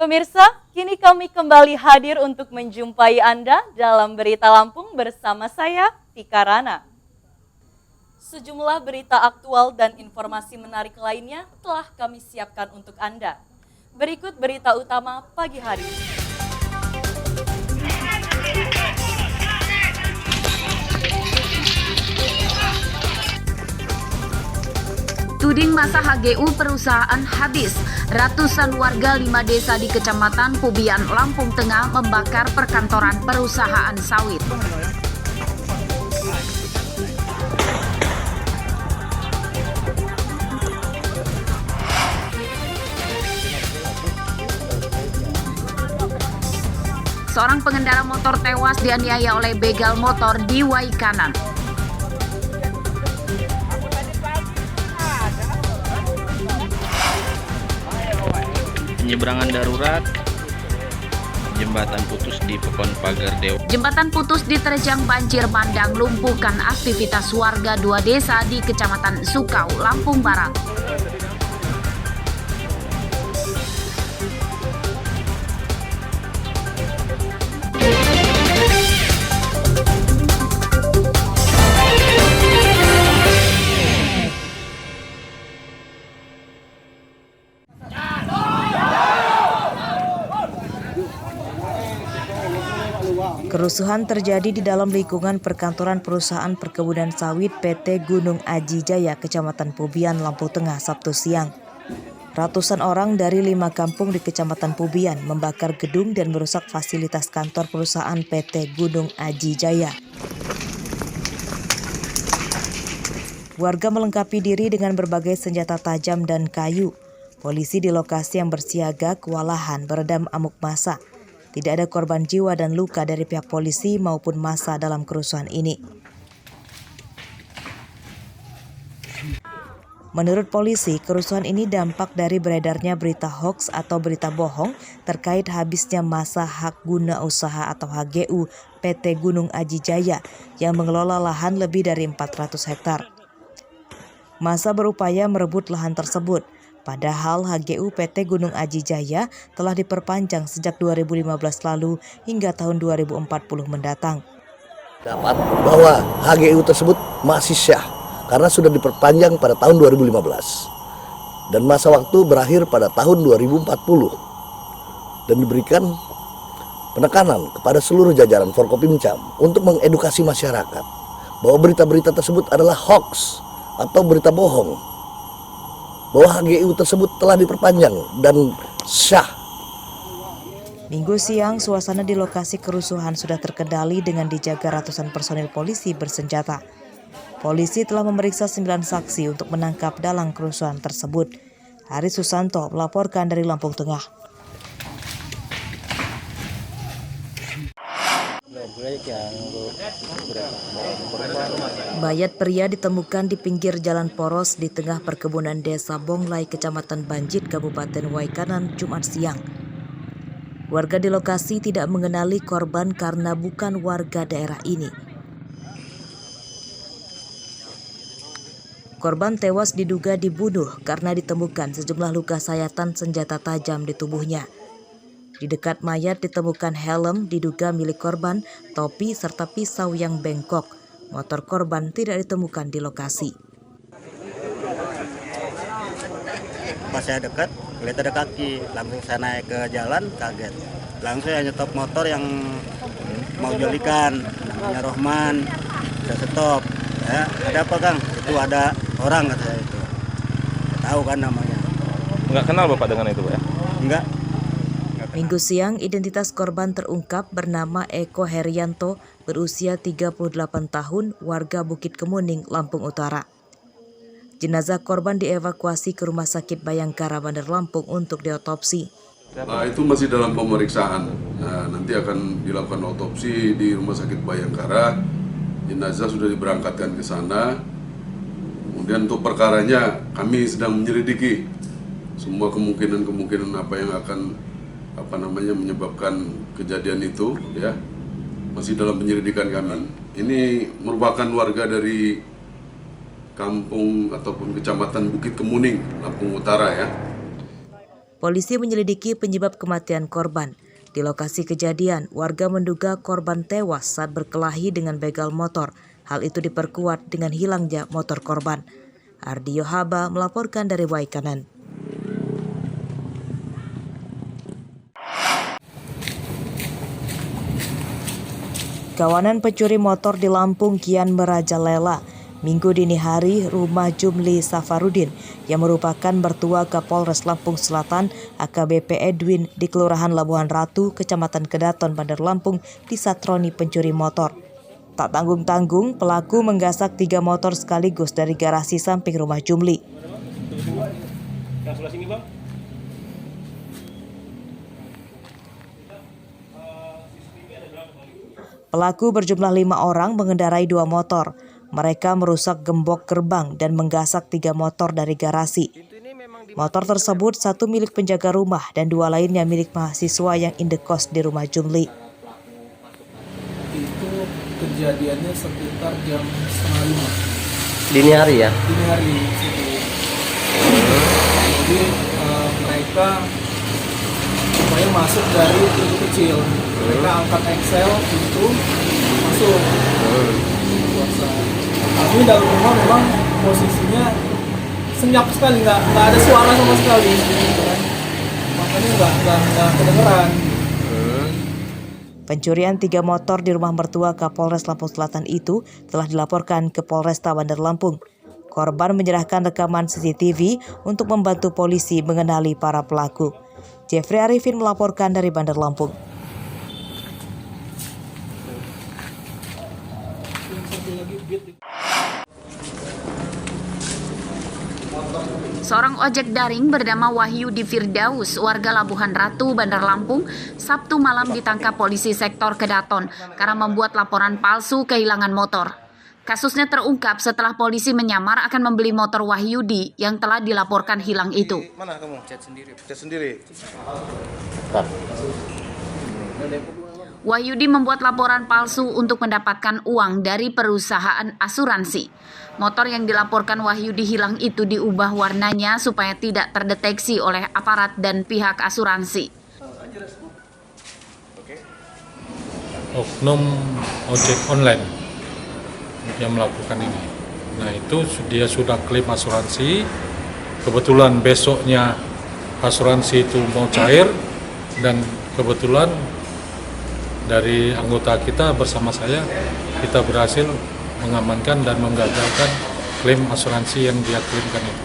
Pemirsa, kini kami kembali hadir untuk menjumpai Anda dalam Berita Lampung bersama saya, Tika Rana. Sejumlah berita aktual dan informasi menarik lainnya telah kami siapkan untuk Anda. Berikut berita utama pagi hari. Tuding masa HGU perusahaan habis. Ratusan warga 5 desa di Kecamatan Pubian, Lampung Tengah membakar perkantoran perusahaan sawit. Seorang pengendara motor tewas dianiaya oleh begal motor di Waikanan. Penyeberangan darurat, jembatan putus di Pekon Pagar Dewa. Jembatan putus diterjang banjir bandang lumpuhkan aktivitas warga 2 desa di Kecamatan Sukau, Lampung Barat. Kerusuhan terjadi di dalam lingkungan perkantoran perusahaan perkebunan sawit PT Gunung Aji Jaya, Kecamatan Pubian, Lampung Tengah, Sabtu siang. Ratusan orang dari 5 kampung di Kecamatan Pubian membakar gedung dan merusak fasilitas kantor perusahaan PT Gunung Aji Jaya. Warga melengkapi diri dengan berbagai senjata tajam dan kayu. Polisi di lokasi yang bersiaga kewalahan meredam amuk massa. Tidak ada korban jiwa dan luka dari pihak polisi maupun massa dalam kerusuhan ini. Menurut polisi, kerusuhan ini dampak dari beredarnya berita hoaks atau berita bohong terkait habisnya masa hak guna usaha atau HGU PT Gunung Aji Jaya yang mengelola lahan lebih dari 400 hektar. Massa berupaya merebut lahan tersebut. Padahal HGU PT Gunung Aji Jaya telah diperpanjang sejak 2015 lalu hingga tahun 2040 mendatang. Dapat bahwa HGU tersebut masih syah karena sudah diperpanjang pada tahun 2015 dan masa waktu berakhir pada tahun 2040 dan diberikan penekanan kepada seluruh jajaran Forkopimcam untuk mengedukasi masyarakat bahwa berita-berita tersebut adalah hoax atau berita bohong. Bahwa HGU tersebut telah diperpanjang dan syah. Minggu siang, suasana di lokasi kerusuhan sudah terkendali dengan dijaga ratusan personil polisi bersenjata. Polisi telah memeriksa 9 saksi untuk menangkap dalang kerusuhan tersebut. Hari Susanto melaporkan dari Lampung Tengah. Mayat pria ditemukan di pinggir jalan poros di tengah perkebunan desa Bonglai, Kecamatan Banjit, Kabupaten Waikanan, Jumat siang. Warga di lokasi tidak mengenali korban karena bukan warga daerah ini. Korban tewas diduga dibunuh karena ditemukan sejumlah luka sayatan senjata tajam di tubuhnya. Di dekat mayat ditemukan helm diduga milik korban, topi serta pisau yang bengkok. Motor korban tidak ditemukan di lokasi. Pas saya dekat, lihat ada kaki, langsung saya naik ke jalan, kaget. Langsung saya nyetop motor yang mau jolikan, namanya Rohman. Saya stop. Ya, ada apa Kang? Itu ada orang kata saya itu. Tahu kan namanya. Enggak kenal Bapak dengan itu, Pak ya? Enggak. Minggu siang, identitas korban terungkap bernama Eko Herianto, berusia 38 tahun, warga Bukit Kemuning, Lampung Utara. Jenazah korban dievakuasi ke Rumah Sakit Bayangkara Bandar Lampung untuk diotopsi. Nah, itu masih dalam pemeriksaan. Nah, nanti akan dilakukan otopsi di Rumah Sakit Bayangkara. Jenazah sudah diberangkatkan ke sana. Kemudian untuk perkaranya kami sedang menyelidiki semua kemungkinan apa yang akan menyebabkan kejadian itu, ya, masih dalam penyelidikan kami. Ini merupakan warga dari kampung ataupun kecamatan Bukit Kemuning, Lampung Utara, ya. Polisi menyelidiki penyebab kematian korban. Di lokasi kejadian, warga menduga korban tewas saat berkelahi dengan begal motor. Hal itu diperkuat dengan hilangnya motor korban. Ardio Haba melaporkan dari Waikanan. Kawanan pencuri motor di Lampung kian merajalela. Minggu dini hari, rumah Jumli Safarudin yang merupakan mertua Kapolres Lampung Selatan AKBP Edwin di Kelurahan Labuhan Ratu, Kecamatan Kedaton, Bandar Lampung disatroni pencuri motor. Tak tanggung-tanggung, pelaku menggasak 3 motor sekaligus dari garasi samping rumah Jumli. Pelaku berjumlah 5 orang mengendarai 2 motor. Mereka merusak gembok gerbang dan menggasak 3 motor dari garasi. Motor tersebut 1 milik penjaga rumah dan 2 lainnya milik mahasiswa yang indekos di rumah Jumli. Itu kejadiannya sekitar jam 4:30. Dini hari ya? Dini hari. Jadi mereka supaya masuk dari pintu kecil. Mereka angkat Excel pintu masuk. Kami dalam rumah memang posisinya senyap sekali, nggak ada suara sama sekali, makanya nggak kedengeran. Pencurian 3 motor di rumah mertua Kapolres Lampung Selatan itu telah dilaporkan ke Polresta Bandar Lampung. Korban menyerahkan rekaman CCTV untuk membantu polisi mengenali para pelaku. Jeffrey Arifin melaporkan dari Bandar Lampung. Seorang ojek daring bernama Wahyudi Firdaus, warga Labuhan Ratu, Bandar Lampung, Sabtu malam ditangkap polisi sektor Kedaton karena membuat laporan palsu kehilangan motor. Kasusnya terungkap setelah polisi menyamar akan membeli motor Wahyudi yang telah dilaporkan hilang itu. Mana kamu? Cat sendiri. Wahyudi membuat laporan palsu untuk mendapatkan uang dari perusahaan asuransi. Motor yang dilaporkan Wahyudi hilang itu diubah warnanya supaya tidak terdeteksi oleh aparat dan pihak asuransi. Oknum ojek online yang melakukan ini. Nah itu dia sudah klaim asuransi. Kebetulan besoknya asuransi itu mau cair dan kebetulan dari anggota kita bersama saya kita berhasil mengamankan dan menggagalkan klaim asuransi yang dia klaimkan itu.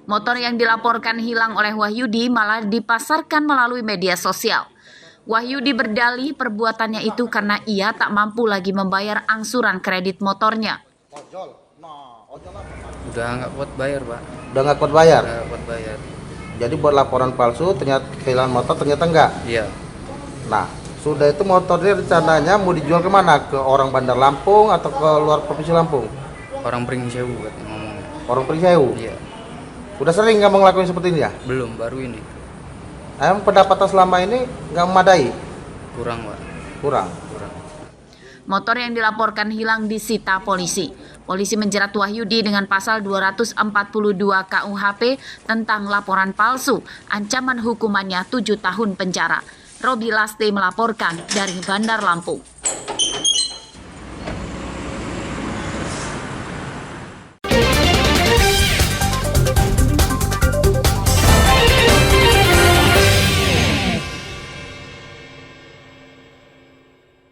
Motor yang dilaporkan hilang oleh Wahyudi malah dipasarkan melalui media sosial. Wahyudi berdalih perbuatannya itu karena ia tak mampu lagi membayar angsuran kredit motornya. Udah nggak kuat bayar, Pak. Udah nggak kuat bayar? Nggak kuat bayar. Jadi buat laporan palsu ternyata kehilangan motor ternyata enggak? Iya. Nah, sudah itu motornya rencananya mau dijual kemana? Ke orang Bandar Lampung atau ke luar Provinsi Lampung? Orang Pringsewu katanya ngomongnya. Orang Pringsewu? Iya. Udah sering nggak ngelakuin seperti ini ya? Belum, baru ini. Emang pendapatan selama ini nggak memadai? Kurang, Pak. Kurang. Motor yang dilaporkan hilang disita polisi. Polisi menjerat Wahyudi dengan pasal 242 KUHP tentang laporan palsu. Ancaman hukumannya 7 tahun penjara. Robi Lasti melaporkan dari Bandar Lampung.